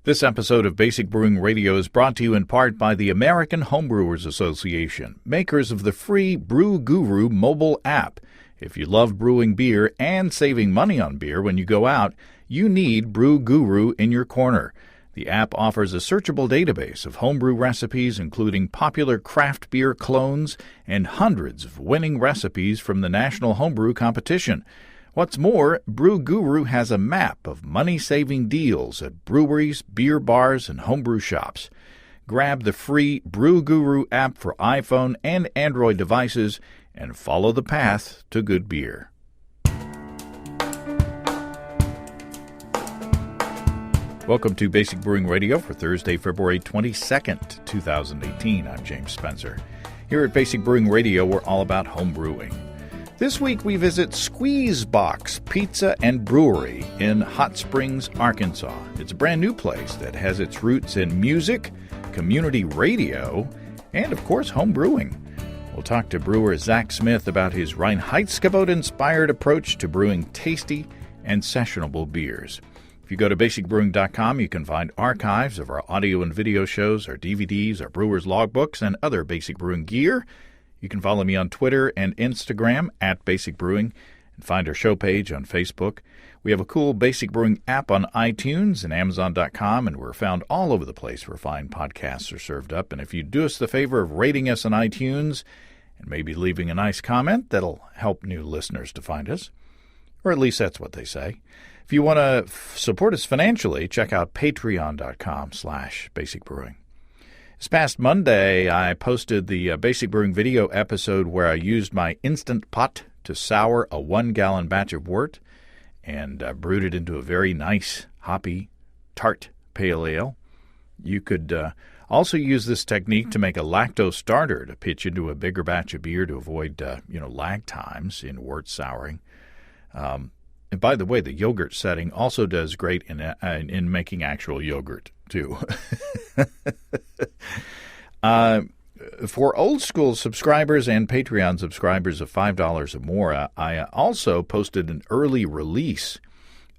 This episode of Basic Brewing Radio is brought to you in part by the American Homebrewers Association, makers of the free Brew Guru mobile app. If you love brewing beer and saving money on beer when you go out, you need Brew Guru in your corner. The app offers a searchable database of homebrew recipes, including popular craft beer clones and hundreds of winning recipes from the National Homebrew Competition. What's more, Brew Guru has a map of money-saving deals at breweries, beer bars, and homebrew shops. Grab the free Brew Guru app for iPhone and Android devices and follow the path to good beer. Welcome to Basic Brewing Radio for Thursday, February 22nd, 2018. I'm James Spencer. Here at Basic Brewing Radio, we're all about home brewing. This week we visit SQZBX Pizza and Brewery in Hot Springs, Arkansas. It's a brand new place that has its roots in music, community radio, and of course home brewing. We'll talk to Brewer Zac Smith about his Reinheitsgebot-inspired approach to brewing tasty and sessionable beers. If you go to basicbrewing.com, you can find archives of our audio and video shows, our DVDs, our brewer's logbooks, and other Basic Brewing gear. You can follow me on Twitter and Instagram at Basic Brewing and find our show page on Facebook. We have a cool Basic Brewing app on iTunes and Amazon.com, and we're found all over the place where fine podcasts are served up. And if you do us the favor of rating us on iTunes and maybe leaving a nice comment, that'll help new listeners to find us. Or at least that's what they say. If you want to support us financially, check out patreon.com/basicbrewing. This past Monday, I posted the Basic Brewing video episode where I used my Instant Pot to sour a 1-gallon batch of wort and brewed it into a very nice, hoppy, tart pale ale. You could also use this technique to make a lactose starter to pitch into a bigger batch of beer to avoid lag times in wort souring. And by the way, the yogurt setting also does great in making actual yogurt, too. For old school subscribers and Patreon subscribers of $5 or more, I also posted an early release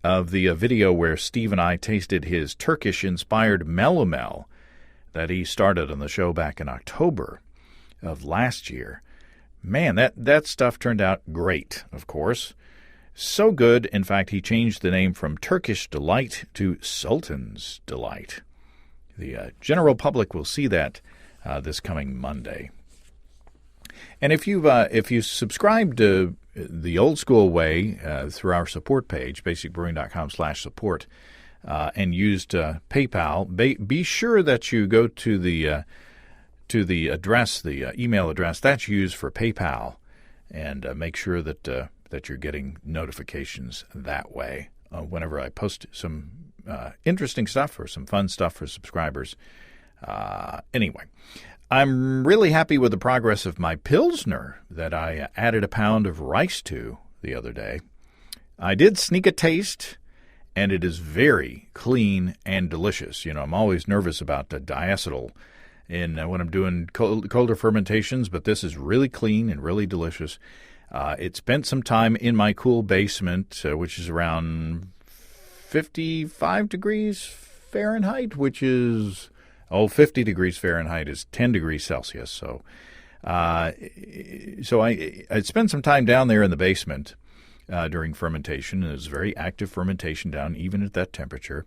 of the video where Steve and I tasted his Turkish-inspired melomel that he started on the show back in October of last year. Man, that stuff turned out great, of course. So good, in fact, he changed the name from Turkish Delight to Sultan's Delight. The general public will see that this coming Monday. And if you subscribe to the old school way through our support page, basicbrewing.com/support, and used PayPal, be sure that you go to the address, the email address that's used for PayPal, and make sure that you're getting notifications that way whenever I post some interesting stuff or some fun stuff for subscribers. Anyway, I'm really happy with the progress of my Pilsner that I added a pound of rice to the other day. I did sneak a taste, and it is very clean and delicious. I'm always nervous about the diacetyl when I'm doing colder fermentations, but this is really clean and really delicious. It spent some time in my cool basement, which is around 55 degrees Fahrenheit, which is, 50 degrees Fahrenheit is 10 degrees Celsius. So I spent some time down there in the basement during fermentation. It was very active fermentation down even at that temperature.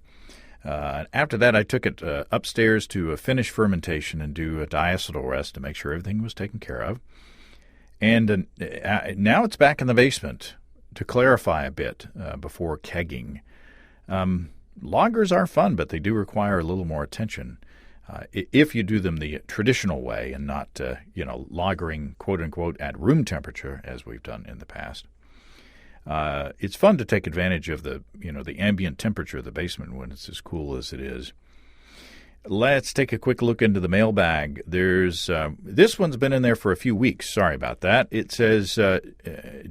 After that, I took it upstairs to finish fermentation and do a diacetyl rest to make sure everything was taken care of. And now it's back in the basement to clarify a bit before kegging. Lagers are fun, but they do require a little more attention if you do them the traditional way and not, lagering, quote-unquote, at room temperature, as we've done in the past. It's fun to take advantage of the ambient temperature of the basement when it's as cool as it is. Let's take a quick look into the mailbag. There's this one's been in there for a few weeks. Sorry about that. It says,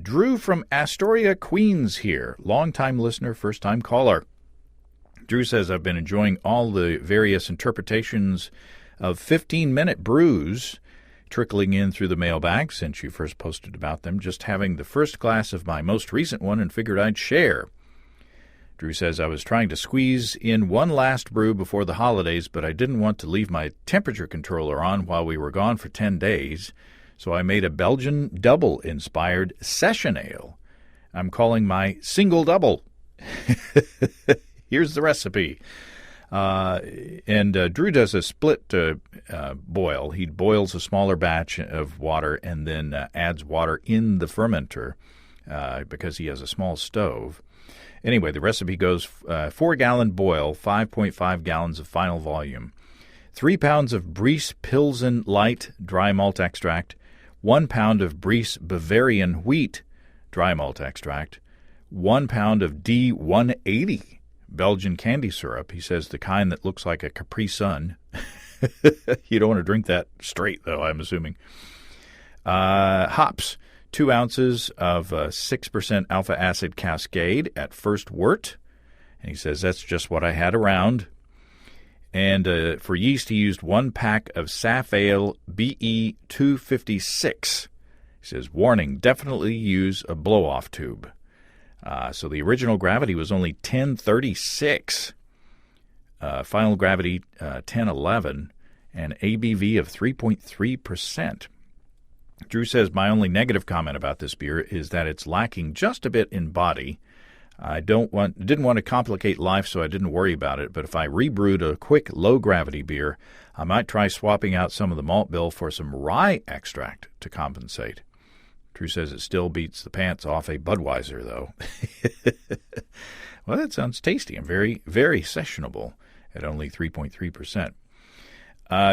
Drew from Astoria, Queens here. Long-time listener, first-time caller. Drew says, I've been enjoying all the various interpretations of 15-minute brews trickling in through the mailbag since you first posted about them. Just having the first glass of my most recent one and figured I'd share. Drew says, I was trying to squeeze in one last brew before the holidays, but I didn't want to leave my temperature controller on while we were gone for 10 days, so I made a Belgian double-inspired session ale. I'm calling my single double. Here's the recipe. Drew does a split boil. He boils a smaller batch of water and then adds water in the fermenter because he has a small stove. Anyway, the recipe goes 4-gallon boil, 5.5 gallons of final volume, 3 pounds of Briess Pilsen Light dry malt extract, 1 pound of Briess Bavarian Wheat dry malt extract, 1 pound of D180 Belgian candy syrup. He says the kind that looks like a Capri Sun. You don't want to drink that straight, though, I'm assuming. Hops. 2 ounces of 6% alpha acid Cascade at first wort. And he says that's just what I had around. And for yeast, he used 1 pack of Saf Ale BE 256. He says, warning, definitely use a blow-off tube. So the original gravity was only 1036. Final gravity 1011. And ABV of 3.3%. Drew says, my only negative comment about this beer is that it's lacking just a bit in body. I didn't want to complicate life, so I didn't worry about it. But if I rebrewed a quick low-gravity beer, I might try swapping out some of the malt bill for some rye extract to compensate. Drew says it still beats the pants off a Budweiser, though. Well, that sounds tasty and very, very sessionable at only 3.3%.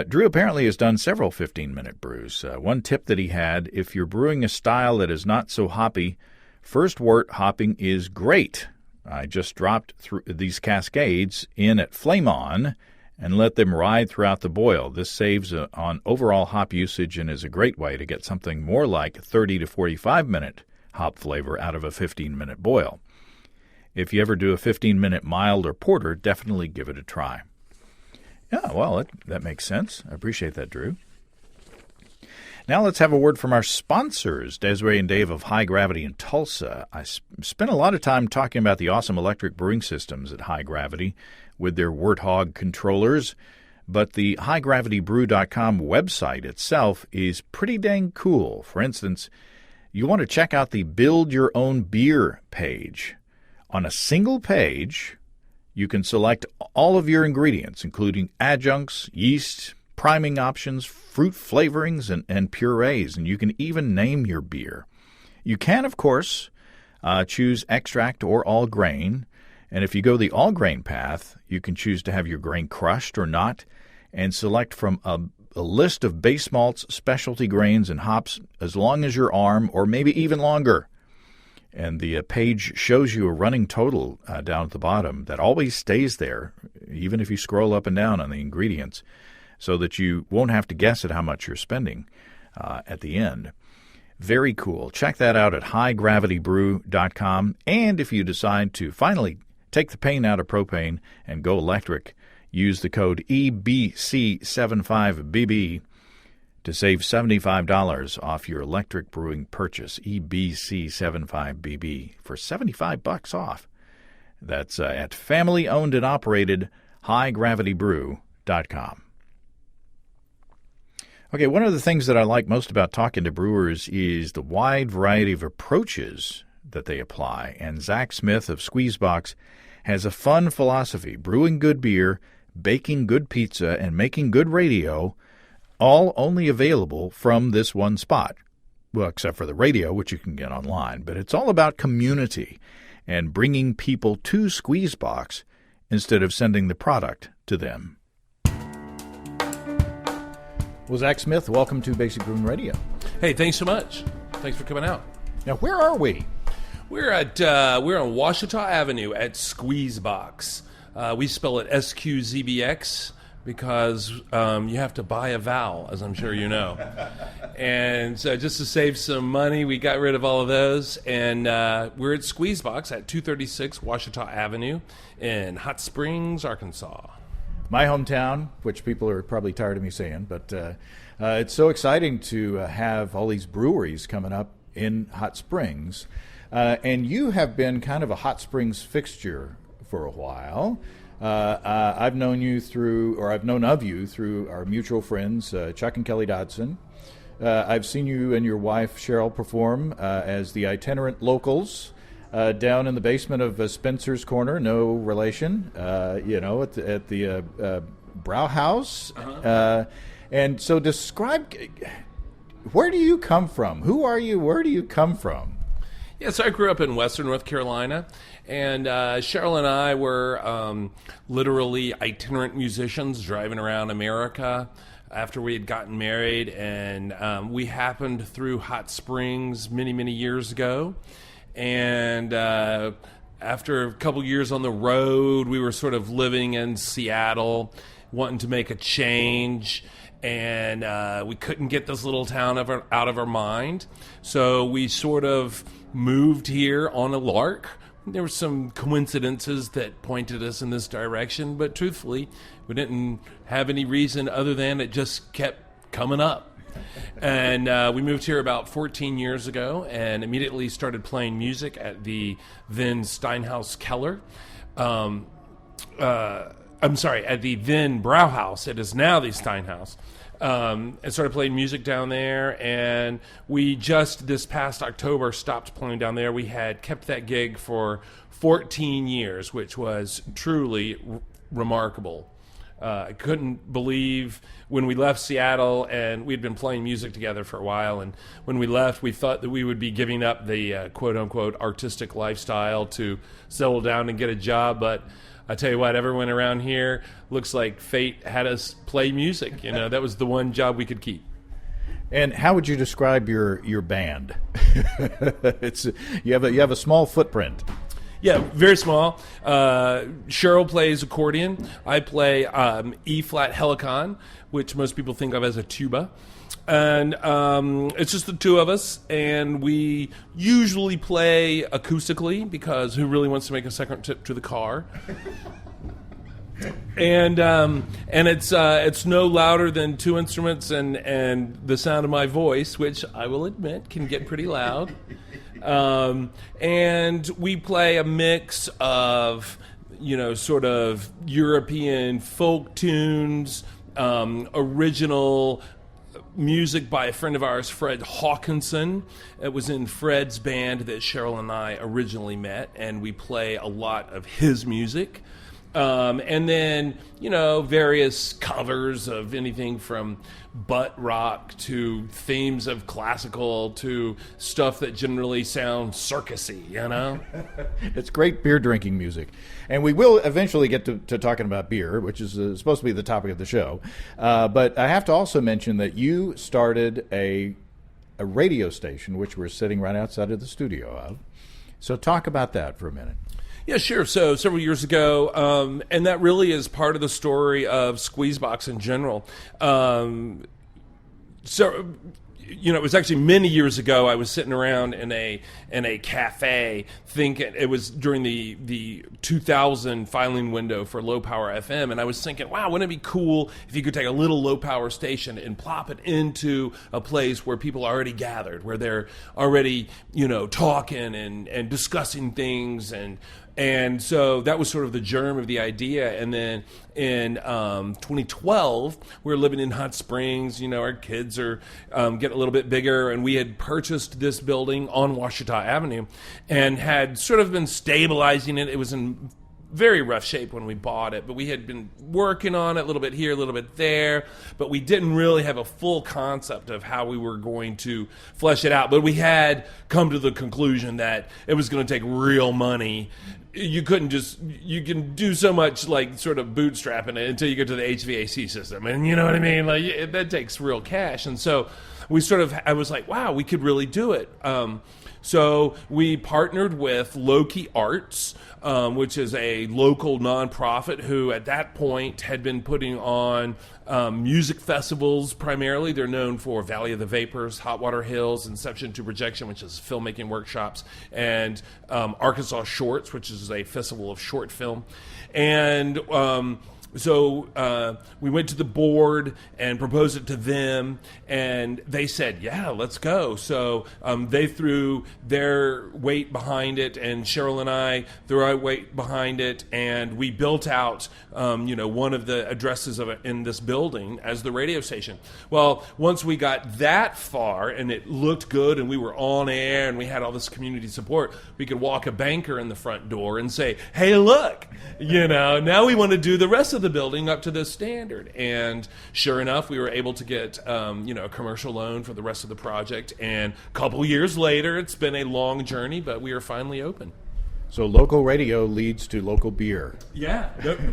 Drew apparently has done several 15-minute brews. One tip that he had, if you're brewing a style that is not so hoppy, first wort hopping is great. I just dropped these cascades in at flame on and let them ride throughout the boil. This saves on overall hop usage and is a great way to get something more like 30 to 45-minute hop flavor out of a 15-minute boil. If you ever do a 15-minute mild or porter, definitely give it a try. Yeah, well, that makes sense. I appreciate that, Drew. Now let's have a word from our sponsors, Desiree and Dave of High Gravity in Tulsa. I spent a lot of time talking about the awesome electric brewing systems at High Gravity with their Warthog controllers, but the highgravitybrew.com website itself is pretty dang cool. For instance, you want to check out the Build Your Own Beer page. On a single page, you can select all of your ingredients, including adjuncts, yeast, priming options, fruit flavorings, and purees, and you can even name your beer. You can, of course, choose extract or all grain, and if you go the all grain path, you can choose to have your grain crushed or not, and select from a list of base malts, specialty grains, and hops as long as your arm, or maybe even longer. And the page shows you a running total down at the bottom that always stays there, even if you scroll up and down on the ingredients, so that you won't have to guess at how much you're spending at the end. Very cool. Check that out at highgravitybrew.com. And if you decide to finally take the pain out of propane and go electric, use the code EBC75BB to save $75 off your electric brewing purchase. EBC75BB for $75 off. That's at family-owned and operated highgravitybrew.com. Okay, one of the things that I like most about talking to brewers is the wide variety of approaches that they apply. And Zac Smith of SQZBX has a fun philosophy: brewing good beer, baking good pizza, and making good radio, all only available from this one spot. Well, except for the radio, which you can get online. But it's all about community and bringing people to SQZBX instead of sending the product to them. Well, Zac Smith, welcome to Basic Brewing Radio. Hey, thanks so much. Thanks for coming out. Now, where are we? We're on Washita Avenue at SQZBX. We spell it SQZBX because you have to buy a vowel, as I'm sure you know. And so just to save some money, we got rid of all of those. And we're at SQZBX at 236 Washita Avenue in Hot Springs, Arkansas. My hometown, which people are probably tired of me saying, but it's so exciting to have all these breweries coming up in Hot Springs. And you have been kind of a Hot Springs fixture for a while. I've known you through, or I've known of you through our mutual friends, Chuck and Kelly Dodson. I've seen you and your wife, Cheryl, perform as the itinerant locals down in the basement of Spencer's Corner, no relation, at the Brow House. And so describe, where do you come from? Who are you? Where do you come from? Yeah, so I grew up in Western North Carolina, and Cheryl and I were literally itinerant musicians driving around America after we had gotten married, and we happened through Hot Springs many, many years ago. And after a couple years on the road, we were sort of living in Seattle, wanting to make a change, and we couldn't get this little town out of our mind. So we sort of moved here on a lark. There were some coincidences that pointed us in this direction, but truthfully, we didn't have any reason other than it just kept coming up. And we moved here about 14 years ago and immediately started playing music at the then Steinhaus Keller. I'm sorry, at the then Brauhaus. It is now the Steinhaus. And started playing music down there, and we just this past October stopped playing down there. We had kept that gig for 14 years, which was truly remarkable. I couldn't believe when we left Seattle, and we'd been playing music together for a while, and when we left, we thought that we would be giving up the quote-unquote artistic lifestyle to settle down and get a job, but I tell you what, everyone around here looks like fate had us play music. You know, that was the one job we could keep. And how would you describe your band? You have a small footprint. Yeah, very small. Cheryl plays accordion. I play E-flat helicon, which most people think of as a tuba. And it's just the two of us, and we usually play acoustically because who really wants to make a second trip to the car? And it's no louder than two instruments and the sound of my voice, which I will admit can get pretty loud. And we play a mix of, sort of European folk tunes, original music by a friend of ours, Fred Hawkinson. It was in Fred's band that Cheryl and I originally met, and we play a lot of his music. And then, various covers of anything from butt rock to themes of classical to stuff that generally sounds circusy, It's great beer drinking music. And we will eventually get to talking about beer, which is supposed to be the topic of the show. But I have to also mention that you started a radio station, which we're sitting right outside of the studio of. So talk about that for a minute. Yeah, sure. So several years ago, and that really is part of the story of SQZBX in general. It was actually many years ago. I was sitting around in a cafe thinking, it was during the 2000 filing window for low power FM, and I was thinking, wow, wouldn't it be cool if you could take a little low power station and plop it into a place where people are already gathered, where they're already talking and discussing things, and so that was sort of the germ of the idea. And then in 2012, we were living in Hot Springs. Our kids are getting a little bit bigger, and we had purchased this building on Washita Avenue and had sort of been stabilizing it. It was in very rough shape when we bought it, but we had been working on it a little bit here, a little bit there, but we didn't really have a full concept of how we were going to flesh it out. But we had come to the conclusion that it was going to take real money. You can do so much like sort of bootstrapping it until you get to the HVAC system, and you know what I mean? Like that takes real cash. And so I was like, wow, we could really do it. So we partnered with Loki Arts, which is a local nonprofit who at that point had been putting on music festivals primarily. They're known for Valley of the Vapors, Hot Water Hills, Inception to Projection, which is filmmaking workshops, and Arkansas Shorts, which is a festival of short film. And we went to the board and proposed it to them, and they said, yeah, let's go. So they threw their weight behind it, and Cheryl and I threw our weight behind it, and we built out one of the addresses of it in this building as the radio station. Well, once we got that far and it looked good and we were on air and we had all this community support, we could walk a banker in the front door and say, hey, look, now we want to do the rest of the building up to this standard. And sure enough, we were able to get a commercial loan for the rest of the project. And a couple years later, it's been a long journey, but we are finally open. So local radio leads to local beer. Yeah,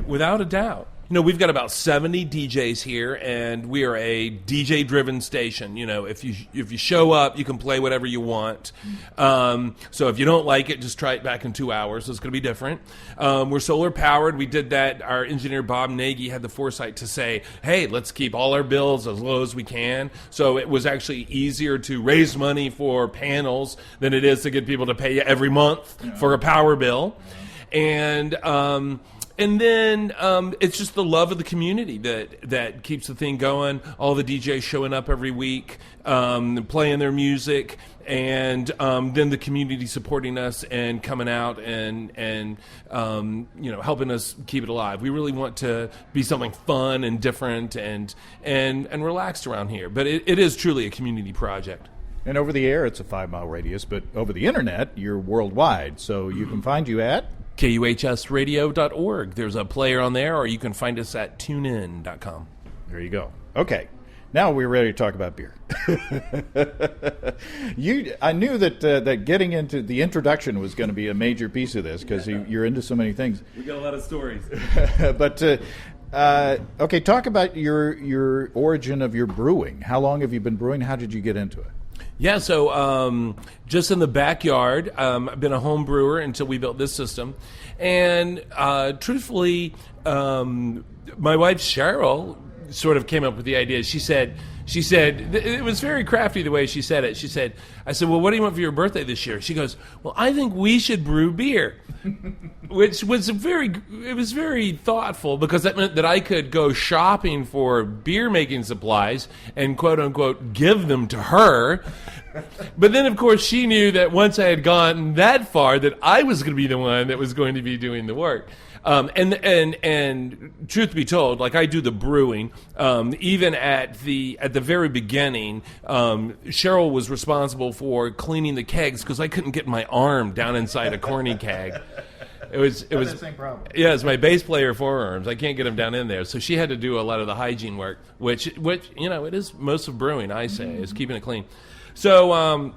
without a doubt. We've got about 70 DJs here, and we are a DJ-driven station. If you show up, you can play whatever you want. So if you don't like it, just try it back in 2 hours. It's going to be different. We're solar-powered. We did that. Our engineer, Bob Nagy, had the foresight to say, hey, let's keep all our bills as low as we can. So it was actually easier to raise money for panels than it is to get people to pay you every month for a power bill. And then it's just the love of the community that keeps the thing going. All the DJs showing up every week, playing their music, and then the community supporting us and coming out and helping us keep it alive. We really want to be something fun and different and relaxed around here. But it is truly a community project. And over the air, it's a 5-mile radius, but over the internet, you're worldwide. So you can find you at KUHSradio.org. There's a player on there, or you can find us at tunein.com. There you go. Okay. Now we're ready to talk about beer. I knew that getting into the introduction was going to be a major piece of this because you're into so many things. We got a lot of stories. But okay, talk about your origin of your brewing. How long have you been brewing? How did you get into it? Yeah, so just in the backyard, I've been a home brewer until we built this system. And truthfully, my wife Cheryl sort of came up with the idea. She said, it was very crafty the way she said it. I said, well, what do you want for your birthday this year? She goes, well, I think we should brew beer, which was very thoughtful because that meant that I could go shopping for beer making supplies and quote unquote give them to her. But then, of course, she knew that once I had gone that far that I was going to be the one that was going to be doing the work. And truth be told, like I do the brewing, even at the very beginning, Cheryl was responsible for cleaning the kegs because I couldn't get my arm down inside a corny keg. It was the same problem. Yeah, it's my bass player forearms. I can't get them down in there, so she had to do a lot of the hygiene work, which it is most of brewing. I say is keeping it clean. So.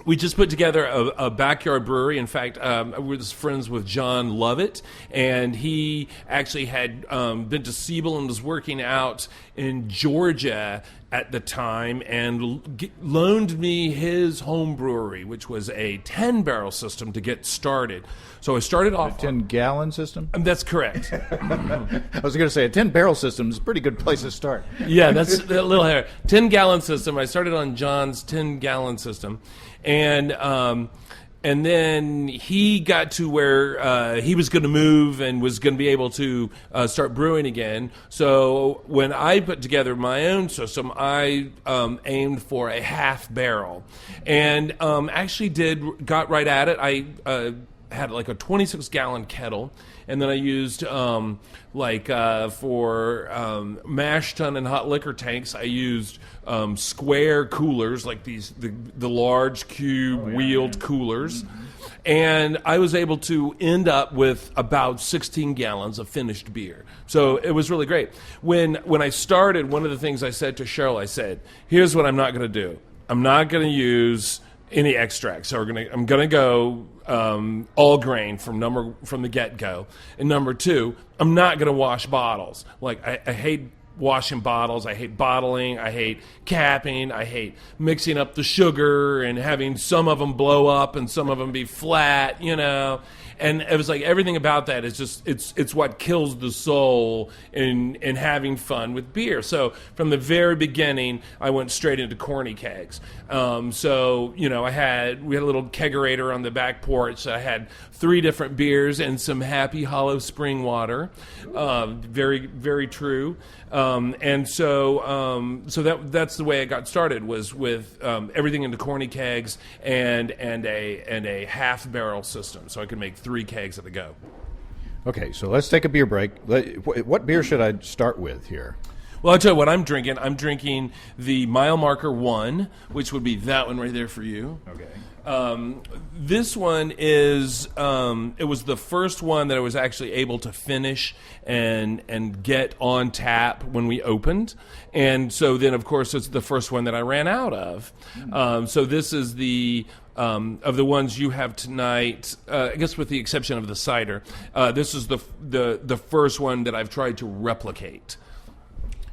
We just put together a backyard brewery. In fact, we're just friends with John Lovett, and he actually had been to Siebel and was working out in Georgia at the time and loaned me his home brewery, which was a 10-barrel system to get started. So I started off... A 10-gallon system? That's correct. I was going to say, a 10-barrel system is a pretty good place to start. Yeah, that's a little higher. 10-gallon system. I started on John's 10-gallon system. And then he got to where he was going to move and was going to be able to start brewing again. So when I put together my own system, I aimed for a half barrel, and actually got right at it. I had like a 26-gallon kettle, and then I used for mash tun and hot liquor tanks, I used square coolers, like the large cube wheeled coolers. And I was able to end up with about 16 gallons of finished beer. So it was really great. When I started, one of the things I said to Cheryl, I said, here's what I'm not going to do. I'm not going to use any extracts. So I'm going to go all grain from the get-go. And number two, I'm not going to wash bottles. Like I hate washing bottles. I hate bottling. I hate capping. I hate mixing up the sugar and having some of them blow up and some of them be flat, And it was like everything about that is just it's what kills the soul in having fun with beer. So from the very beginning, I went straight into corny kegs. So we had a little kegerator on the back porch. I had 3 different beers and some Happy Hollow spring water. Very, very true. And so that's the way I got started, was with everything into corny kegs and a half barrel system, so I could make 3 kegs at a go. Okay, so let's take a beer break. What beer should I start with here? Well, I'll tell you what I'm drinking. I'm drinking the Mile Marker 1, which would be that one right there for you. Okay. This one is, it was the first one that I was actually able to finish and get on tap when we opened. And so then, of course, it's the first one that I ran out of. So this is the, of the ones you have tonight, I guess with the exception of the cider, this is the first one that I've tried to replicate.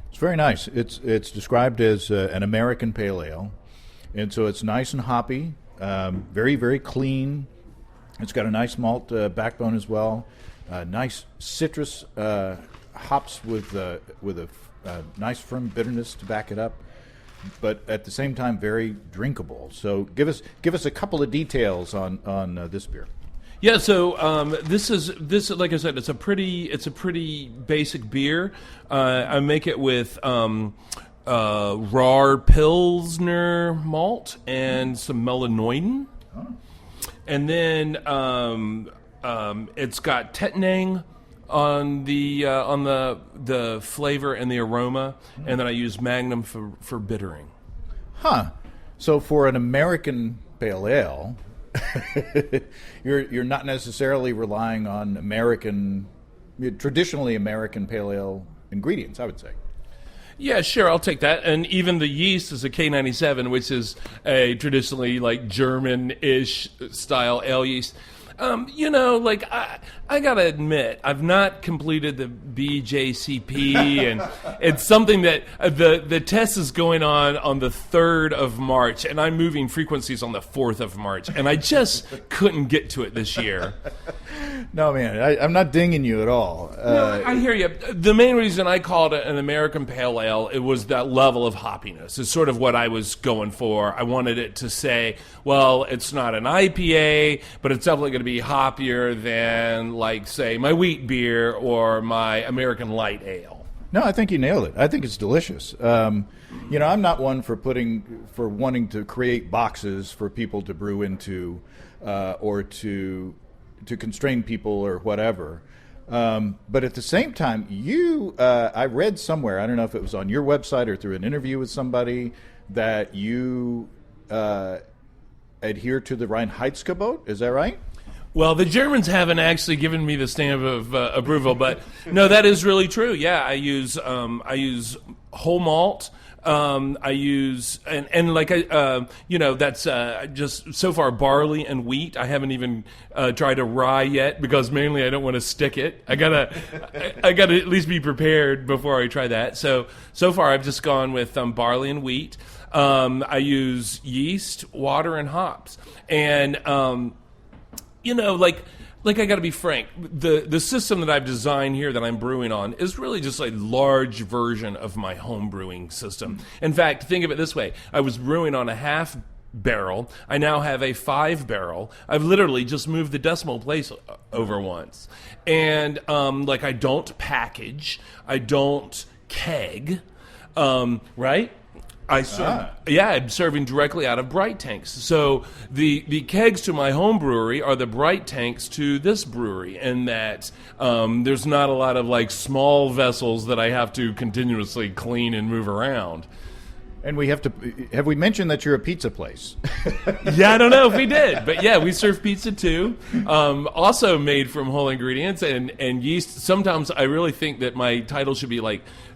It's very nice. It's described as an American pale ale. And so it's nice and hoppy. Very, very clean. It's got a nice malt backbone as well. Nice citrus hops with a nice firm bitterness to back it up, but at the same time very drinkable. So give us a couple of details on this beer. Yeah, so this like I said, it's a pretty basic beer. I make it with raw Pilsner malt and some melanoidin. Oh. And then it's got Tettnang on the flavor and the aroma, and then I use Magnum for bittering. Huh. So for an American pale ale, you're not necessarily relying on traditionally American pale ale ingredients, I would say. Yeah, sure, I'll take that. And even the yeast is a K97, which is a traditionally like German-ish style ale yeast. I gotta admit, I've not completed the BJCP, and it's something that the test is going on the 3rd of March, and I'm moving frequencies on the 4th of March, and I just couldn't get to it this year. No, man, I'm not dinging you at all. No, I hear you. The main reason I called it an American Pale Ale, it was that level of hoppiness. It's sort of what I was going for. I wanted it to say, well, it's not an IPA, but it's definitely going to be hoppier than, like, say, my wheat beer or my American Light Ale. No, I think you nailed it. I think it's delicious. I'm not one for wanting to create boxes for people to brew into, or to constrain people or whatever. But at the same time, I read somewhere, I don't know if it was on your website or through an interview with somebody, that you adhere to the Reinheitsgebot. Is that right? Well, the Germans haven't actually given me the stamp of approval, but no, that is really true. Yeah, I use whole malt. I use that's just so far barley and wheat. I haven't even tried a rye yet because mainly I don't want to stick it. I gotta at least be prepared before I try that. So far I've just gone with barley and wheat. I use yeast, water, and hops, and Like I got to be frank, the system that I've designed here that I'm brewing on is really just a large version of my home brewing system. In fact, think of it this way. I was brewing on a half barrel. I now have a 5 barrel. I've literally just moved the decimal place over once. And I don't package. I don't keg. Right? I'm serving directly out of bright tanks. So the kegs to my home brewery are the bright tanks to this brewery, and that there's not a lot of small vessels that I have to continuously clean and move around. And have we mentioned that you're a pizza place? Yeah, I don't know if we did, but yeah, we serve pizza too. Also made from whole ingredients and yeast. Sometimes I really think that my title should be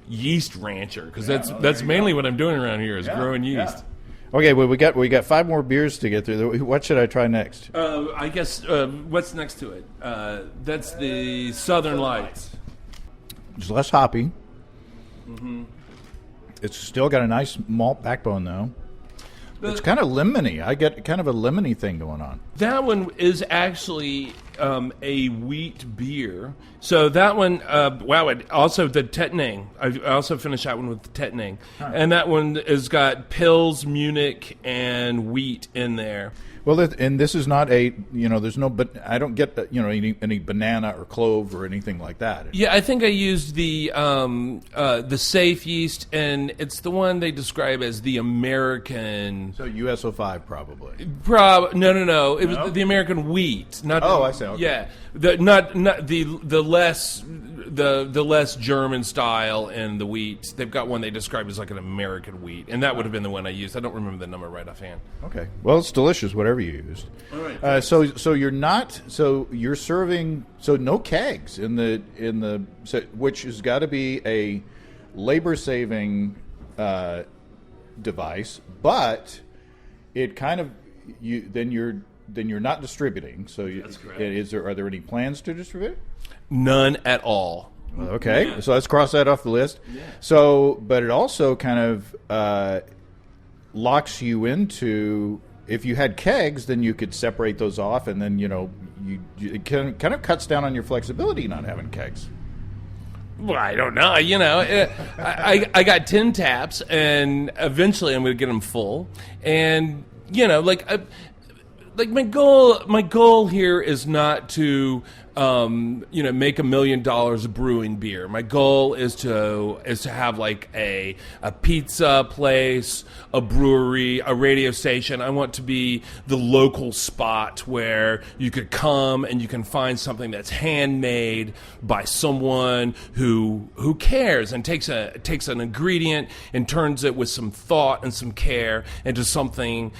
yeast rancher, because that's mainly what I'm doing around here is growing yeast. Yeah. Okay, well we got 5 more beers to get through. What should I try next? I guess what's next to it? That's the Southern Lights. It's less hoppy. It's still got a nice malt backbone, though. It's kind of lemony. I get kind of a lemony thing going on. That one is actually a wheat beer. So that one, also the Tettnang. I also finished that one with the Tettnang. Huh. And that one has got Pils, Munich, and wheat in there. Well, and this is not a, there's no, but I don't get, any banana or clove or anything like that. Yeah, I think I used the safe yeast, and it's the one they describe as the American. So USO5 probably. No. It was the American wheat. Not I see. Okay. Yeah, the less German style in the wheat. They've got one they describe as like an American wheat, and that would have been the one I used. I don't remember the number right offhand. Okay. Well, it's delicious, whatever you used. All right. So you're serving no kegs which has got to be a labor saving device, but it kind of then you're not distributing. So that's correct. Are there any plans to distribute? None at all. Okay, yeah. So let's cross that off the list. Yeah. So, but it also kind of locks you into. If you had kegs, then you could separate those off, and then it kind of cuts down on your flexibility not having kegs. Well, I don't know. I got 10 taps, and eventually I'm going to get them full. And my goal here is not to make $1 million of brewing beer. My goal is to have like a pizza place, a brewery, a radio station. I want to be the local spot where you could come and you can find something that's handmade by someone who cares and takes an ingredient and turns it with some thought and some care into something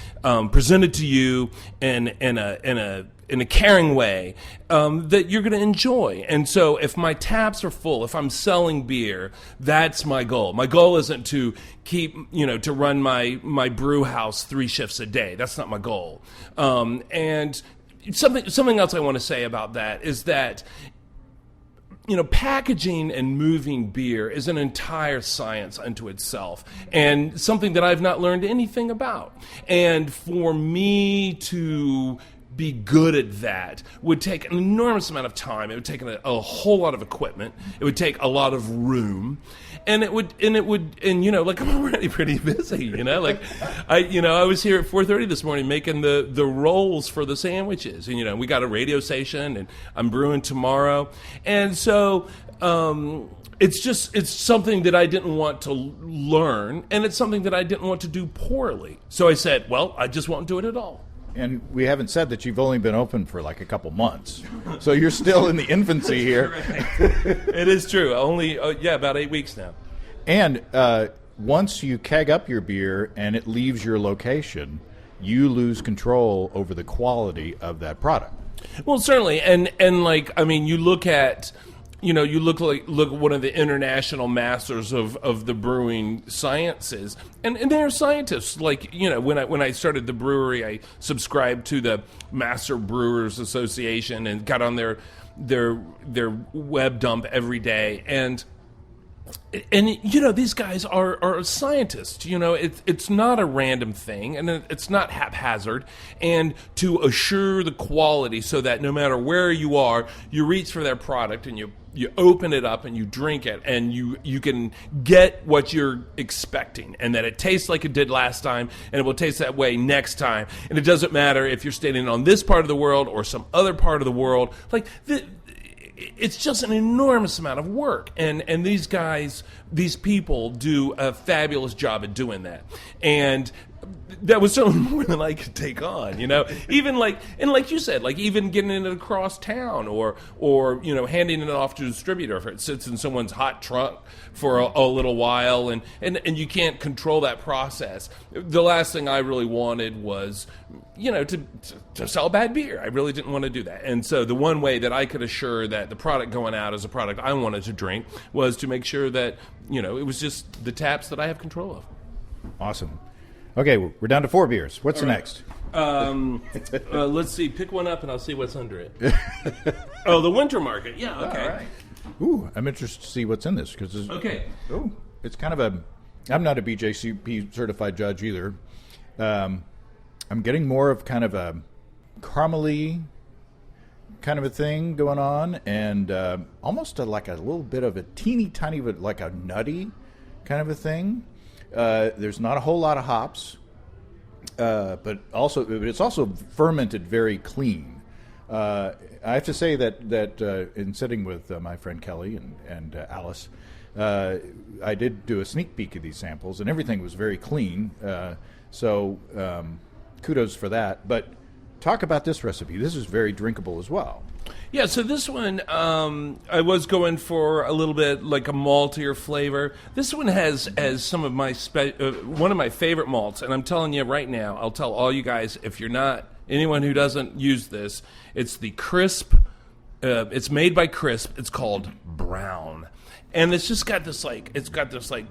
presented to you in a caring way that you're going to enjoy. And so if my taps are full, if I'm selling beer, that's my goal. My goal isn't to keep, to run my brew house 3 shifts a day. That's not my goal. And something else I want to say about that is that packaging and moving beer is an entire science unto itself, and something that I've not learned anything about. And for me to be good at that would take an enormous amount of time. It would take a whole lot of equipment. It would take a lot of room, and I'm already pretty busy. I was here at 4:30 this morning making the rolls for the sandwiches, and we got a radio station, and I'm brewing tomorrow, and so. It's something that I didn't want to learn, and it's something that I didn't want to do poorly. So I said, well, I just won't do it at all. And we haven't said that you've only been open for like a couple months. So you're still in the infancy here. It is true. Only, about 8 weeks now. And once you keg up your beer and it leaves your location, you lose control over the quality of that product. Well, certainly. And you look at... you look one of the international masters of the brewing sciences, and they're scientists. When I started the brewery, I subscribed to the Master Brewers Association and got on their web dump every day, and these guys are scientists. It's not a random thing, and it's not haphazard. And to assure the quality so that no matter where you are, you reach for their product and you open it up and you drink it, and you can get what you're expecting, and that it tastes like it did last time, and it will taste that way next time. And it doesn't matter if you're standing on this part of the world or some other part of the world. It's just an enormous amount of work, and these guys, these people do a fabulous job at doing that. And that was certainly more than I could take on, even like you said, even getting it across town or handing it off to a distributor if it sits in someone's hot trunk for a little while, and you can't control that process. The last thing I really wanted was, to sell bad beer. I really didn't want to do that. And so the one way that I could assure that the product going out is a product I wanted to drink was to make sure that, it was just the taps that I have control of. Awesome. Okay, we're down to 4 beers. What's next? Let's see. Pick one up, and I'll see what's under it. Oh, the Winter Market. Yeah, okay. All right. Ooh, I'm interested to see what's in this. Okay. Ooh. it's kind of a. I'm not a BJCP certified judge either. I'm getting more of kind of a caramely kind of a thing going on, and almost like a little bit of a teeny tiny, but like a nutty kind of a thing. There's not a whole lot of hops, but it's also fermented very clean. I have to say that in sitting with my friend Kelly and Alice, I did do a sneak peek of these samples, and everything was very clean. So kudos for that. But talk about this recipe. This is very drinkable as well. Yeah, so this one, I was going for a little bit like a maltier flavor. This one has some of my one of my favorite malts, and I'm telling you right now, I'll tell all you guys, if you're not, anyone who doesn't use this, it's the Crisp, it's made by Crisp, it's called Brown. And it's just got this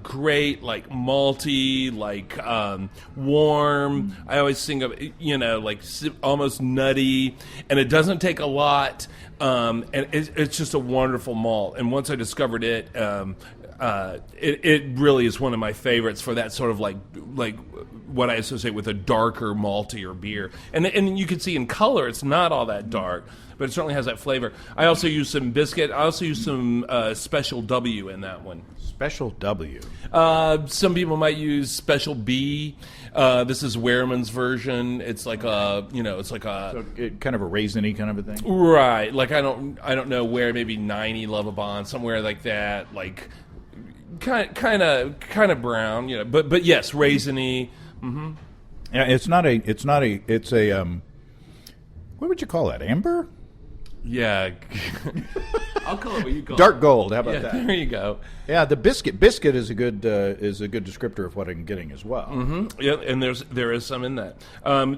great like malty, like warm. I always think of like almost nutty, and it doesn't take a lot. And it's just a wonderful malt. And once I discovered it, it really is one of my favorites for that sort of like what I associate with a darker, maltier beer. And you can see in color, it's not all that dark, but it certainly has that flavor. I also use some biscuit. I also use some Special W in that one. Special W. Some people might use Special B. This is Wehrman's version. It's like a, kind of a raisiny kind of a thing. Right. Like I don't know where, maybe 90 Lovabond, somewhere like that. Like kind of brown, but yes, raisiny. Mm-hmm. Yeah, it's a what would you call that? Amber? Yeah. I'll call it what you call dark it. Gold. How about that? There you go. Yeah, the biscuit is a good descriptor of what I'm getting as well. Mm-hmm. Yeah, and there is some in that.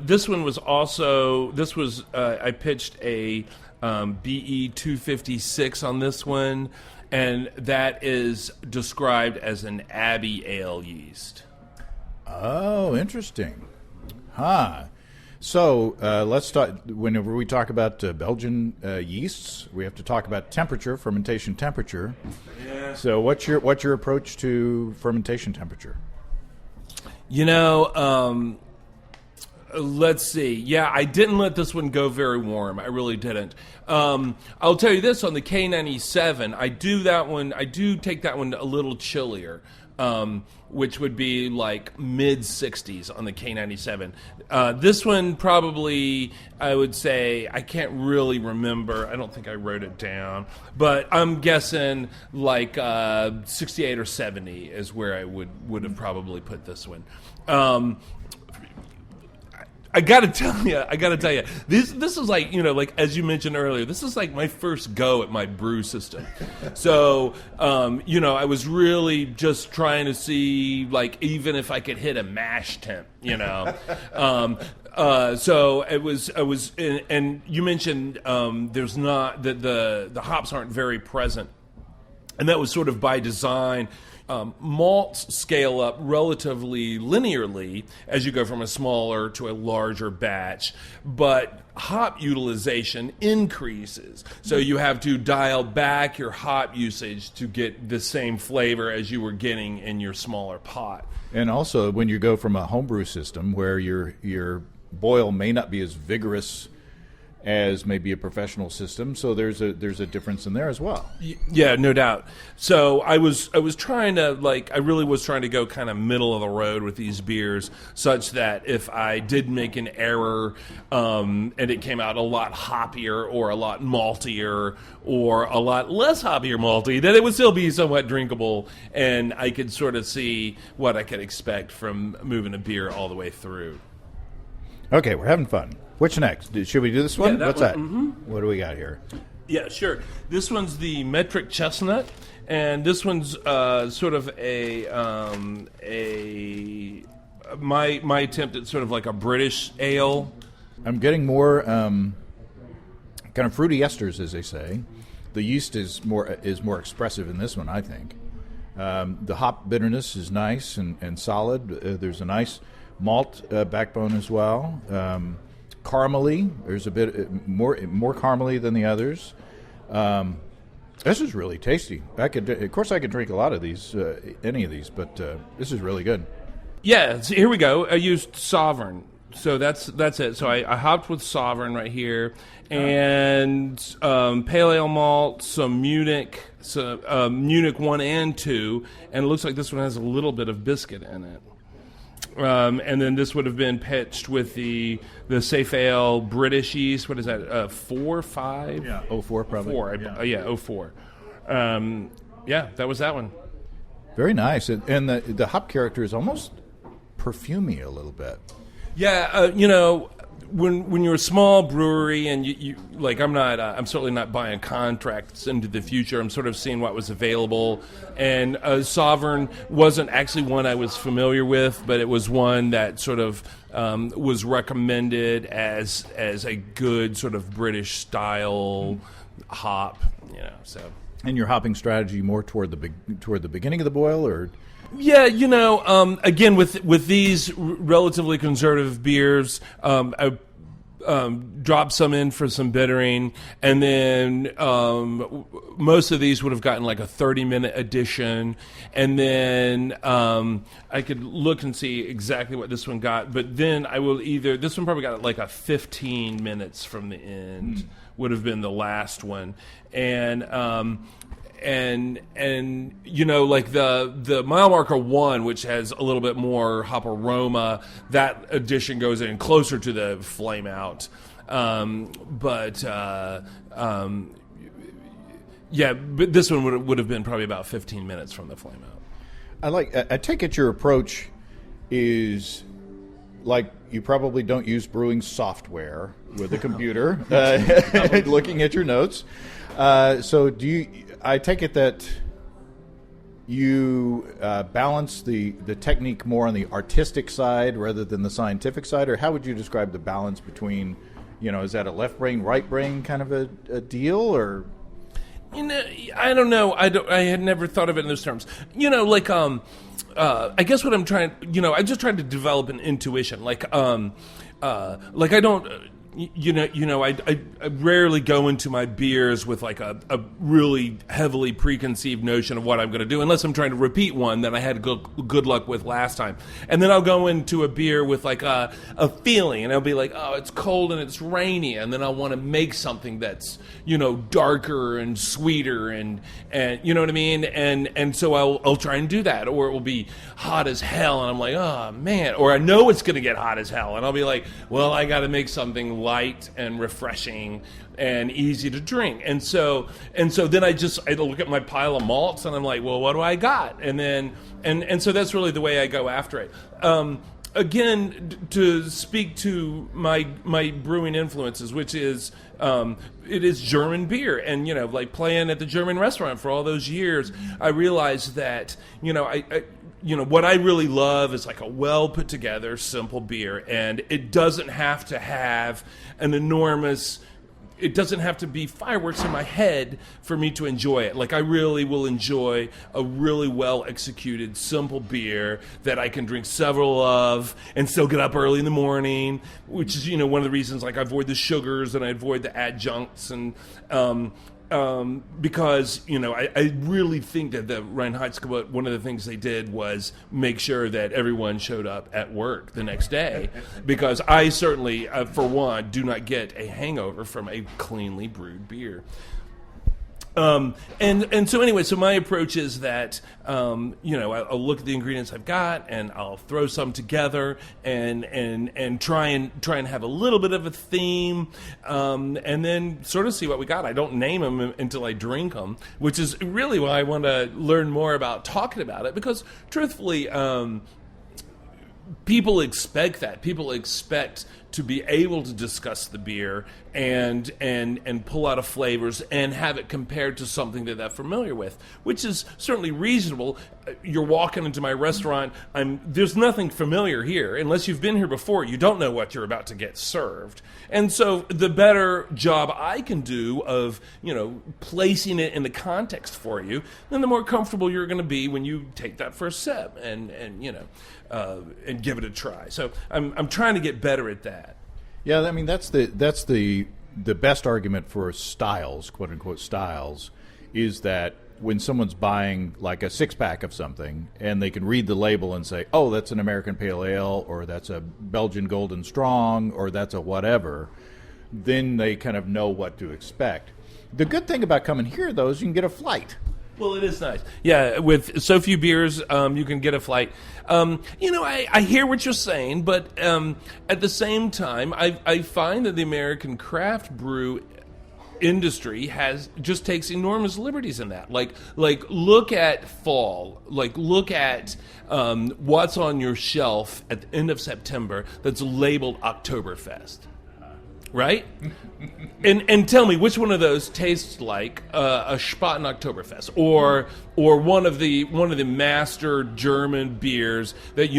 This one was I pitched a BE 256 on this one, and that is described as an Abbey ale yeast. Oh, interesting. Huh. So let's start. Whenever we talk about Belgian yeasts, we have to talk about temperature, fermentation temperature. Yeah. So what's your approach to fermentation temperature? Let's see. Yeah, I didn't let this one go very warm. I really didn't. I'll tell you this, on the K97, I do take that one a little chillier. Which would be like mid-60s on the K97. This one probably, I would say, I can't really remember. I don't think I wrote it down. But I'm guessing like 68 or 70 is where I would have probably put this one. I gotta tell you, this is like, like as you mentioned earlier, this is like my first go at my brew system. So, I was really just trying to see, like, even if I could hit a mash temp, So I was, and you mentioned there's not that the hops aren't very present, and that was sort of by design. Malts scale up relatively linearly as you go from a smaller to a larger batch, but hop utilization increases. So you have to dial back your hop usage to get the same flavor as you were getting in your smaller pot. And also, when you go from a homebrew system where your boil may not be as vigorous as maybe a professional system, so there's a difference in there as well. Yeah, no doubt. So I was trying to I really was trying to go kind of middle of the road with these beers, such that if I did make an error and it came out a lot hoppier or a lot maltier or a lot less hoppy or malty, that it would still be somewhat drinkable, and I could sort of see what I could expect from moving a beer all the way through. Okay, we're having fun. What's next? Should we do this one? Yeah, What's one, that? Mm-hmm. What do we got here? Yeah, sure. This one's the metric chestnut, and this one's sort of my attempt at sort of like a British ale. I'm getting more kind of fruity esters, as they say. The yeast is more expressive in this one, I think. The hop bitterness is nice and solid. There's a nice malt backbone as well. Caramely. There's a bit more caramely than the others. This is really tasty. Of course, I could drink a lot of these, any of these, but this is really good. Yeah, so here we go. I used Sovereign. So that's it. So I hopped with Sovereign right here, and pale ale malt, some Munich, Munich 1 and 2, and it looks like this one has a little bit of biscuit in it. And then this would have been pitched with the Safe Ale British yeast. What is that? 4, 5? Yeah, 04 probably. 4. Yeah, 04. Yeah, that was that one. Very nice, and the hop character is almost perfumey a little bit. Yeah, when you're a small brewery and you like, I'm certainly not buying contracts into the future. I'm sort of seeing what was available, and Sovereign wasn't actually one I was familiar with, but it was one that sort of was recommended as a good sort of British style hop, So. And your hopping strategy more toward the beginning of the boil, or? Yeah, again, with these relatively conservative beers, I drop some in for some bittering, and then most of these would have gotten like a 30-minute addition, and then I could look and see exactly what this one got, but then this one probably got like a 15 minutes from the end, would have been the last one, and like the mile marker 1, which has a little bit more hop aroma, that addition goes in closer to the flame out. But this one would have been probably about 15 minutes from the flame out. I take it your approach is like you probably don't use brewing software with a computer, looking at your notes. So I take it that you balance the technique more on the artistic side rather than the scientific side, or how would you describe the balance between, is that a left brain, right brain kind of a deal, or? I don't know. I had never thought of it in those terms. I guess what I'm trying, I just tried to develop an intuition. I don't. I rarely go into my beers with like a really heavily preconceived notion of what I'm going to do, unless I'm trying to repeat one that I had good luck with last time. And then I'll go into a beer with like a feeling, and I'll be like, oh, it's cold and it's rainy, and then I'll want to make something that's darker and sweeter, and you know what I mean, and so I'll try and do that, or it will be hot as hell, and I'm like, oh man, or I know it's going to get hot as hell, and I'll be like, well, I got to make something light and refreshing and easy to drink, and so then I look at my pile of malts and I'm like, well, what do I got? And then and so that's really the way I go after it. Again, to speak to my brewing influences, which is it is German beer, and like playing at the German restaurant for all those years, I realized that what I really love is like a well put together, simple beer, and it doesn't have to have it doesn't have to be fireworks in my head for me to enjoy it. Like, I really will enjoy a really well executed, simple beer that I can drink several of and still get up early in the morning, which is, one of the reasons, like, I avoid the sugars and I avoid the adjuncts, and because, I really think that the Reinheitsgebot, one of the things they did was make sure that everyone showed up at work the next day, because I certainly, for one, do not get a hangover from a cleanly brewed beer. And so anyway, so my approach is that, I'll look at the ingredients I've got, and I'll throw some together and try and have a little bit of a theme, and then sort of see what we got. I don't name them until I drink them, which is really why I want to learn more about talking about it, because truthfully, people expect that. People expect to be able to discuss the beer and pull out of flavors and have it compared to something that they're familiar with, which is certainly reasonable. You're walking into my restaurant, there's nothing familiar here. Unless you've been here before, you don't know what you're about to get served. And so the better job I can do of, placing it in the context for you, then the more comfortable you're going to be when you take that first sip and give it a try. So I'm trying to get better at that. Yeah, that's the best argument for styles, quote unquote styles, is that when someone's buying like a 6-pack of something and they can read the label and say, oh, that's an American Pale Ale, or that's a Belgian Golden Strong, or that's a whatever, then they kind of know what to expect. The good thing about coming here, though, is you can get a flight. Well, it is nice. Yeah, with so few beers, you can get a flight. I hear what you're saying, but at the same time, I find that the American craft brew industry just takes enormous liberties in that. Like look at fall. Like look at what's on your shelf at the end of September that's labeled Oktoberfest. Right? and tell me which one of those tastes like a Spaten Oktoberfest or one of the master German beers that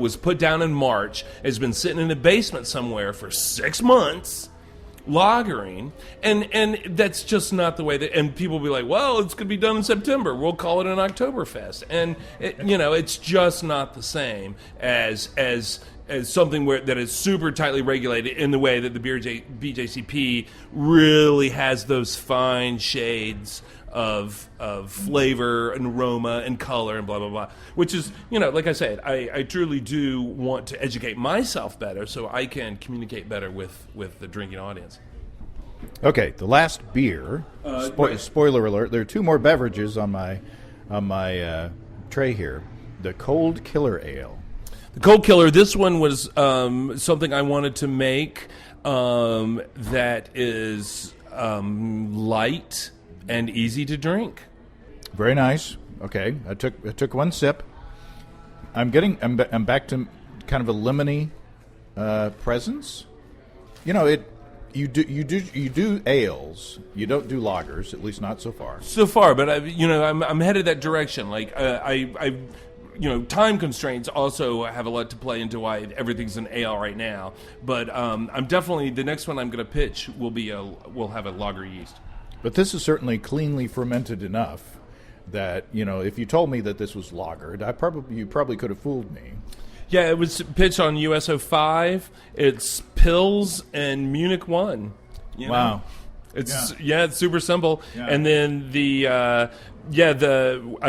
was put down in March, has been sitting in a basement somewhere for 6 months, lagering, and that's just not the way that. And people will be like, well, it's going to be done in September. We'll call it an Oktoberfest, and it's just not the same as something that is super tightly regulated in the way that the BJCP really has those fine shades of flavor and aroma and color and blah, blah, blah. Which is, like I said, I truly do want to educate myself better so I can communicate better with the drinking audience. Okay, the last beer, spoiler alert, there are 2 more beverages on my tray here. The Cold Killer Ale. The Cold Killer, this one was something I wanted to make that is light and easy to drink. Very nice. Okay, I took one sip. I'm back to kind of a lemony presence. You do ales. You don't do lagers, at least not so far. So far, but I'm headed that direction. Like time constraints also have a lot to play into why everything's an ale right now. But I'm definitely, the next one I'm going to pitch will have a lager yeast. But this is certainly cleanly fermented enough that, if you told me that this was lagered, you probably could have fooled me. Yeah, it was pitched on USO 5. It's Pils and Munich 1. Wow. It's super simple. Yeah. And then I've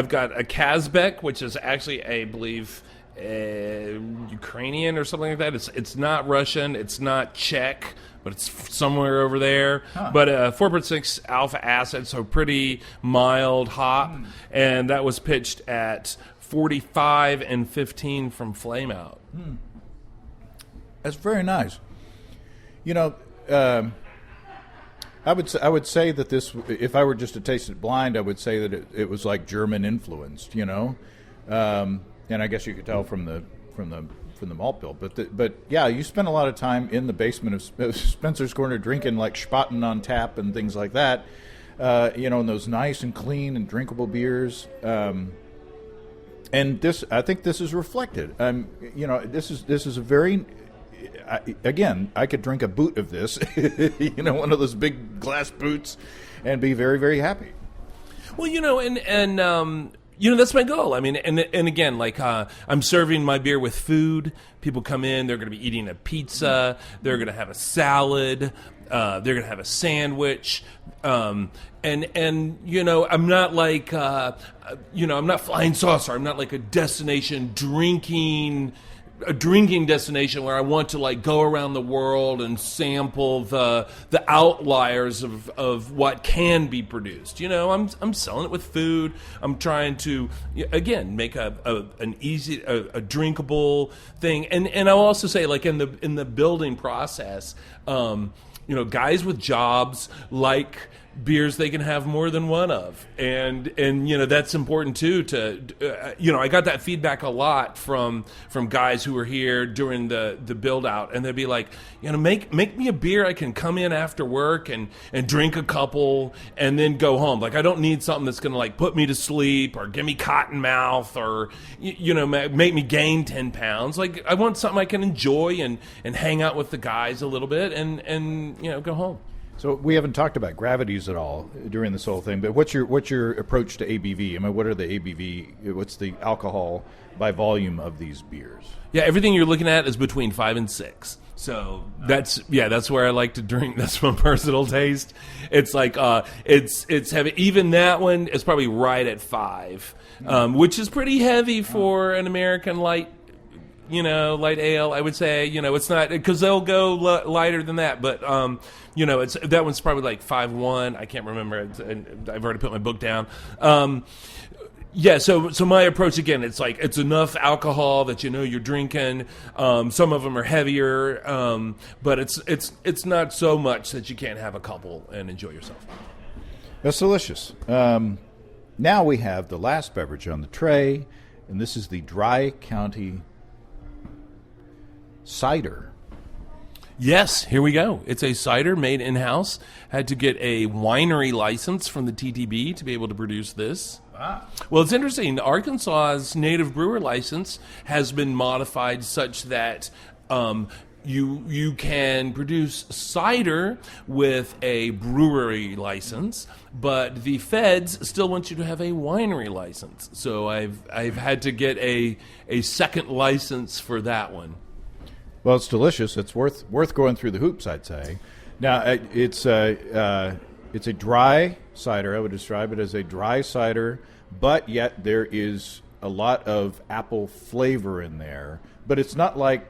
got a Kazbek, which is actually, I believe, Ukrainian or something like that. It's not Russian, it's not Czech, but it's somewhere over there. Huh. But 4.6 alpha acid, so pretty mild hop, and that was pitched at 45 and 15 from Flame Out. That's very nice. I would say that this, if I were just to taste it blind, I would say that it was like German influenced, and I guess you could tell from the malt bill. But yeah, you spend a lot of time in the basement of Spencer's Corner drinking like Spaten on tap and things like that, and those nice and clean and drinkable beers. And I think this is reflected. This is a very. I could drink a boot of this, one of those big glass boots, and be very, very happy. Well, that's my goal. I mean, and again, like I'm serving my beer with food. People come in, they're going to be eating a pizza, they're going to have a salad, they're going to have a sandwich, and I'm not like I'm not flying saucer. I'm not like a drinking destination where I want to like go around the world and sample the outliers of what can be produced. I'm selling it with food. I'm trying to again make an easy a drinkable thing. And I'll also say, like in the building process, guys with jobs like beers they can have more than one of, and that's important too. I got that feedback a lot from guys who were here during the build out, and they'd be like, make me a beer I can come in after work and drink a couple and then go home. Like I don't need something that's gonna like put me to sleep or give me cotton mouth or make me gain 10 pounds. Like I want something I can enjoy and hang out with the guys a little bit and go home. So we haven't talked about gravities at all during this whole thing, but what's your approach to ABV? I mean, what are the ABV? What's the alcohol by volume of these beers? Yeah, everything you're looking at is between 5 and 6. So that's where I like to drink. That's my personal taste. It's like it's heavy. Even that one is probably right at 5, which is pretty heavy for an American light ale. I would say, it's not, because they'll go lighter than that, but it's that one's probably like 5.1. I can't remember. I've already put my book down. Yeah, so my approach, again, it's like it's enough alcohol that you're drinking. Some of them are heavier, but it's not so much that you can't have a couple and enjoy yourself. That's delicious. Now we have the last beverage on the tray, and this is the Dry County Cider. Yes, here we go. It's a cider made in-house. Had to get a winery license from the TTB to be able to produce this. Wow. Well, it's interesting. Arkansas's native brewer license has been modified such that you can produce cider with a brewery license, but the feds still want you to have a winery license. So I've had to get a second license for that one. Well, it's delicious. It's worth going through the hoops, I'd say. Now, it's a dry cider. I would describe it as a dry cider, but yet there is a lot of apple flavor in there. But it's not like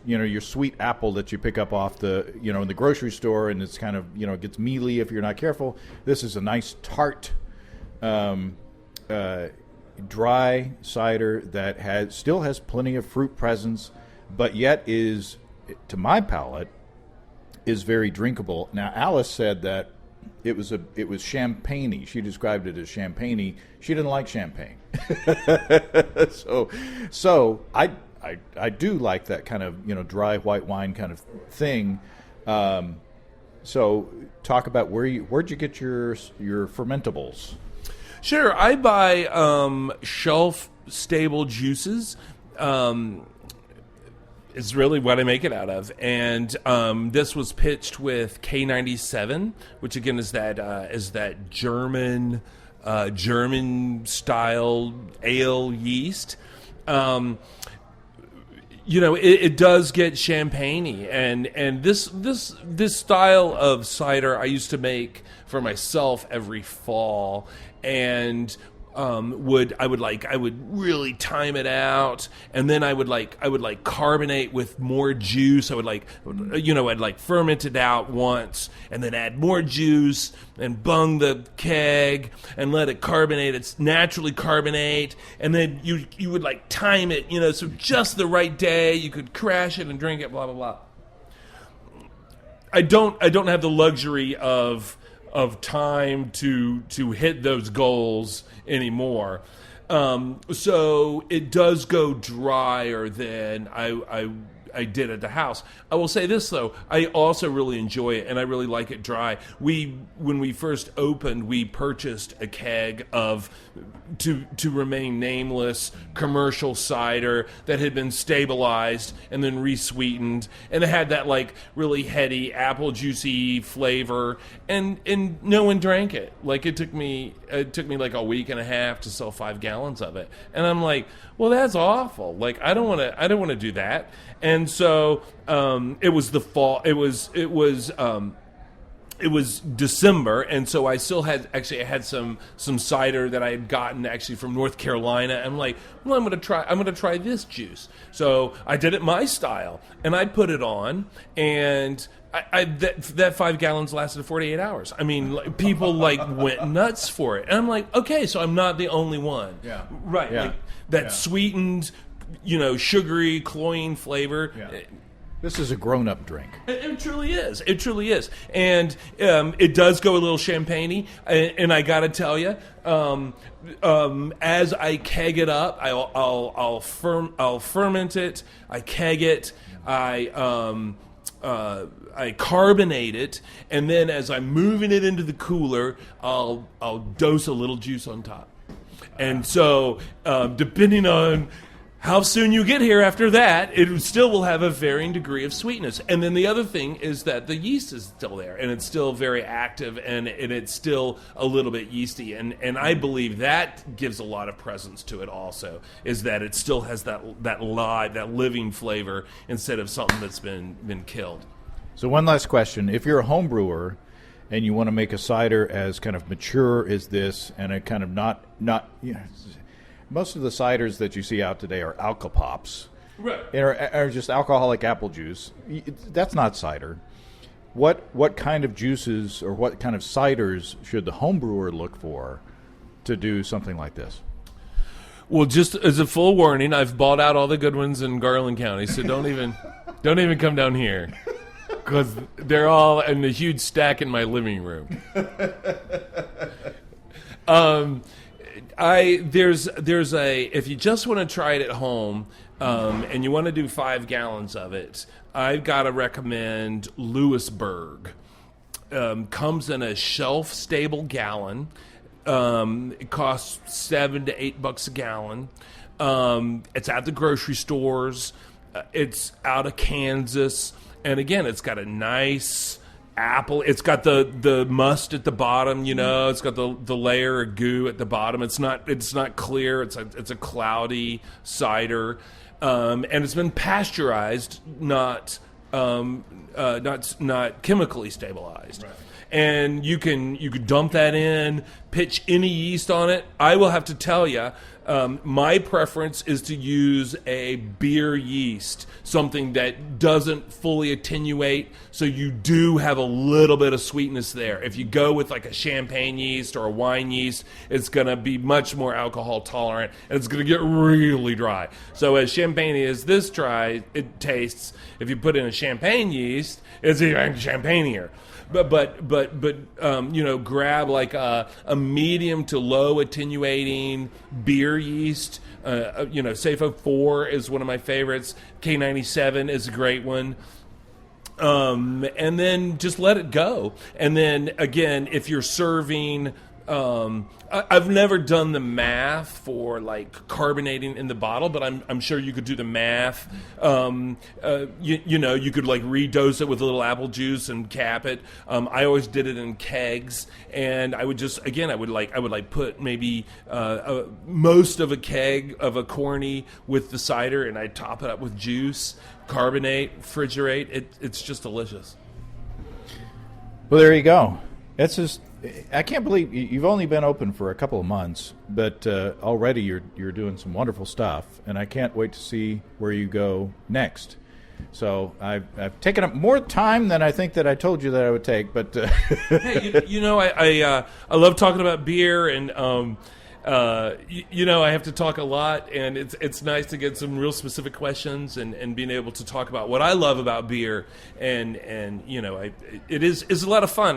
your sweet apple that you pick up off the in the grocery store, and it's kind of it gets mealy if you're not careful. This is a nice tart, dry cider that still has plenty of fruit presence, but yet is, to my palate, is very drinkable. Now, Alice said that it was champagne-y. She described it as champagne-y. She didn't like champagne. So I do like that kind of dry white wine kind of thing. So talk about where'd you get your fermentables? Sure, I buy shelf stable juices. Is really what I make it out of, and this was pitched with K97, which again is that German style ale yeast. It does get champagne-y, and this style of cider I used to make for myself every fall, and I would really time it out, and then I would carbonate with more juice. I'd ferment it out once, and then add more juice, and bung the keg, and let it carbonate. It's naturally carbonate, and then you would time it, so just the right day you could crash it and drink it. Blah blah blah. I don't have the luxury of time to hit those goals anymore. So it does go drier than I did at the house. I will say this, though. I also really enjoy it, and I really like it dry. When we first opened, we purchased a keg of, to remain nameless, commercial cider that had been stabilized and then re-sweetened, and it had that really heady apple juicy flavor, and no one drank it. It took me like a week and a half to sell 5 gallons of it, and I'm like, well, that's awful. I don't want to do that. And so it was the fall. It was December, and so I still had some cider that I had gotten actually from North Carolina. I'm like, well, I'm gonna try this juice. So I did it my style, and I put it on, and that 5 gallons lasted 48 hours. I mean, people went nuts for it, and I'm like, okay, so I'm not the only one. Yeah. Right. Yeah. Sweetened, sugary, cloying flavor. Yeah. This is a grown-up drink. It truly is. It truly is. And it does go a little champagne-y. And I got to tell you, as I keg it up, I'll ferment it. I keg it. I carbonate it, and then as I'm moving it into the cooler, I'll dose a little juice on top. And so, depending on how soon you get here after that, it still will have a varying degree of sweetness. And then the other thing is that the yeast is still there, and it's still very active, and it's still a little bit yeasty. And I believe that gives a lot of presence to it also, is that it still has that live, that living flavor instead of something that's been killed. So one last question. If you're a home brewer and you want to make a cider as kind of mature as this and a kind of not most of the ciders that you see out today are alcopops, right? Are just alcoholic apple juice. That's not cider. What kind of juices or what kind of ciders should the home brewer look for to do something like this? Well, just as a full warning, I've bought out all the good ones in Garland County, so don't even come down here because they're all in a huge stack in my living room. If you just want to try it at home and you want to do 5 gallons of it, I've got to recommend Lewisburg. Comes in a shelf-stable gallon. It costs $7 to $8 a gallon. It's at the grocery stores. It's out of Kansas, and again, it's got a nice apple. It's got the must at the bottom, It's got the layer of goo at the bottom. It's not clear. It's a cloudy cider, and it's been pasteurized, not chemically stabilized. Right. And you can dump that in, pitch any yeast on it. I will have to tell you, my preference is to use a beer yeast, something that doesn't fully attenuate, so you do have a little bit of sweetness there. If you go with like a champagne yeast or a wine yeast, it's going to be much more alcohol tolerant, and it's going to get really dry. So as champagne is this dry, it tastes. If you put in a champagne yeast, it's even champaignier. But grab like a medium to low attenuating beer yeast. Safo 4 is one of my favorites. K97 is a great one. And then just let it go. And then again, if you're serving, I've never done the math for like carbonating in the bottle, but I'm sure you could do the math. You could like redose it with a little apple juice and cap it. I always did it in kegs, and I would put maybe most of a keg of a corny with the cider, and I'd top it up with juice, carbonate, refrigerate. It's just delicious. Well, there you go. That's just. I can't believe you've only been open for a couple of months, but already you're doing some wonderful stuff, and I can't wait to see where you go next. So I've taken up more time than I think that I told you that I would take. But hey, I love talking about beer, and I have to talk a lot, and it's nice to get some real specific questions and being able to talk about what I love about beer, and it is a lot of fun,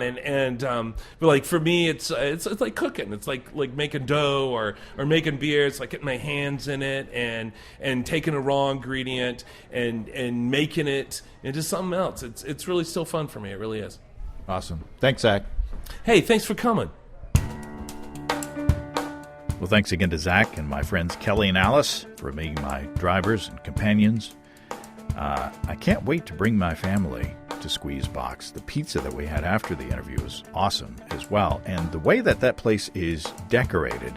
but like for me it's like cooking. It's like making dough or making beer. It's like getting my hands in it and taking a raw ingredient and making it into something else. It's really still fun for me. It really is. Awesome. Thanks, Zach. Hey, thanks for coming. Well, thanks again to Zach and my friends Kelly and Alice for being my drivers and companions. I can't wait to bring my family to SQZBX. The pizza that we had after the interview was awesome as well. And the way that place is decorated,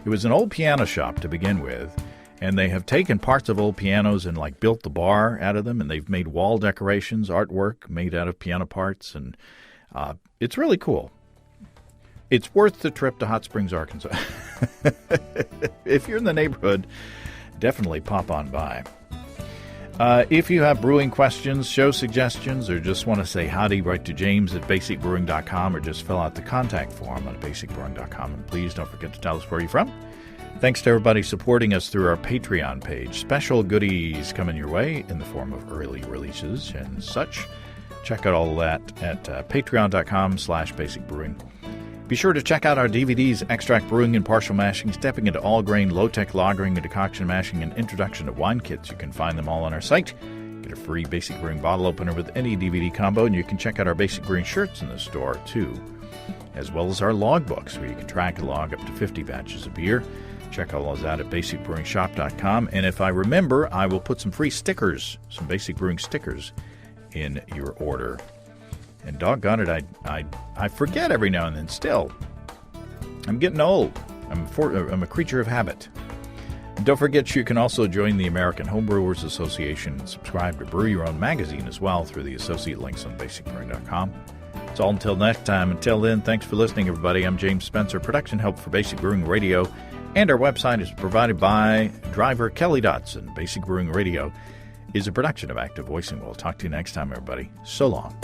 it was an old piano shop to begin with, and they have taken parts of old pianos and like built the bar out of them, and they've made wall decorations, artwork made out of piano parts, and it's really cool. It's worth the trip to Hot Springs, Arkansas. If you're in the neighborhood, definitely pop on by. If you have brewing questions, show suggestions, or just want to say howdy, write to James at basicbrewing.com or just fill out the contact form on basicbrewing.com. And please don't forget to tell us where you're from. Thanks to everybody supporting us through our Patreon page. Special goodies coming your way in the form of early releases and such. Check out all of that at patreon.com/basicbrewing. Be sure to check out our DVDs, Extract Brewing and Partial Mashing, Stepping into All-Grain, Low-Tech Lagering and Decoction Mashing, and Introduction to Wine Kits. You can find them all on our site. Get a free Basic Brewing bottle opener with any DVD combo, and you can check out our Basic Brewing shirts in the store, too, as well as our logbooks, where you can track and log up to 50 batches of beer. Check all those out at basicbrewingshop.com. And if I remember, I will put some free stickers, some Basic Brewing stickers, in your order. And doggone it, I forget every now and then still. I'm getting old. I'm a creature of habit. And don't forget, you can also join the American Homebrewers Association and subscribe to Brew Your Own magazine as well through the associate links on basicbrewing.com. It's all until next time. Until then, thanks for listening, everybody. I'm James Spencer. Production help for Basic Brewing Radio. And our website is provided by driver Kelly Dotson. Basic Brewing Radio is a production of Active Voicing. We'll talk to you next time, everybody. So long.